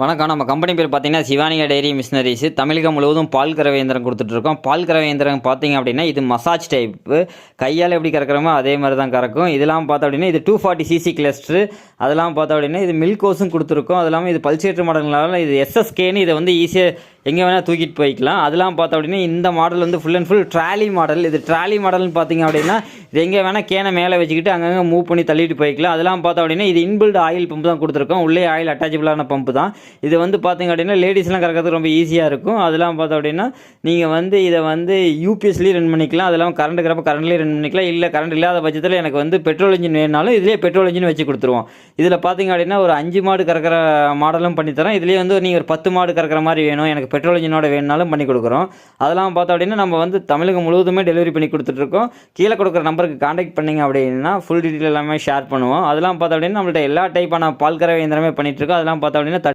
வணக்கம். நம்ம கம்பெனி பேர் பார்த்தீங்கன்னா சிவானியா டெய்ரி மிஷினரிஸ். தமிழகம் முழுவதும் பால் கறவை இயந்திரம் கொடுத்துட்ருக்கோம். பால் கறவை இயந்திரம் பார்த்தீங்க அப்படின்னா இது மசாஜ் டைப்பு. கையால் எப்படி கறக்கிறோமோ அதே மாதிரி தான் கறக்கும். இதெல்லாம் பார்த்தோம் அப்படின்னா இது 240 சிசி கிளஸ்டரு. அதெல்லாம் பார்த்தோம் அப்படின்னா இது மில்க் ஹவுஸும் கொடுத்துருக்கோம். அது இல்லாமல் இது பல்சேட்டர் மாடல்னால இது எஸ்எஸ்கேன்னு இதை வந்து ஈஸியாக எங்கே வேணால் தூக்கிட்டு போய்க்கலாம். அதெல்லாம் பார்த்தோம் அப்படின்னா இந்த மாடல் வந்து full and full trolley model. இது ட்ராலி மாடல்னு பார்த்தீங்க அப்படின்னா இது எங்கே வேணால் கேனை மேலே வச்சுக்கிட்டு அங்கங்கே மூவ் பண்ணி தள்ளிட்டு போய்க்கலாம். அதெல்லாம் பார்த்தோம் அப்படின்னா இது இன்பில்ட் ஆயில் பம்பு தான் கொடுத்துருக்கோம். உள்ளே ஆயில் அட்டாச்சபிளான பம்பு தான். இது வந்து பார்த்தீங்க அப்படின்னா லேடிஸ்லாம் கறக்கிறதுக்கு ரொம்ப ஈஸியாக இருக்கும். அதெல்லாம் பார்த்தோம் அப்படின்னா நீங்கள் வந்து இதை வந்து யூபிஎஸ்லேயும் ரன் பண்ணிக்கலாம். அது இல்லாமல் கரண்ட் இருக்கிறப்ப கரண்ட்லேயும் ரன் பண்ணிக்கலாம். இல்லை கரண்ட் இல்லாத பட்சத்தில் எனக்கு வந்து பெட்ரோல் இன்ஜின் வேணுனாலும் இதிலே பெட்ரோல் இன்ஜின் வச்சு கொடுத்துருவோம். இதில் பார்த்தீங்க அப்படின்னா ஒரு 5 மாடு கறக்கிற மாடலும் பண்ணித்தரோம். இதுலேயே வந்து நீங்கள் ஒரு 10 மாடு கறக்கிற மாதிரி வேணும், எனக்கு பெட்ரோல் இன்ஜினோட வேணுனாலும் பண்ணி கொடுக்குறோம். அதெல்லாம் பார்த்தோம் அப்படின்னா நம்ம வந்து தமிழகம் முழுவதுமே டெலிவரி பண்ணி கொடுத்துட்ருக்கோம். கீழே கொடுக்குற நம்பருக்கு காண்டாக்ட் பண்ணிங்க அப்படின்னா ஃபுல் டீட்டெயில் எல்லாமே ஷேர் பண்ணுவோம். அதெல்லாம் பார்த்தோம் அப்படின்னா நம்மள்ட்ட எல்லா டைப்பான பால் கறவை இயந்திரமே பண்ணிகிட்ருக்கோம். அதெல்லாம் பார்த்தோம் அப்படின்னா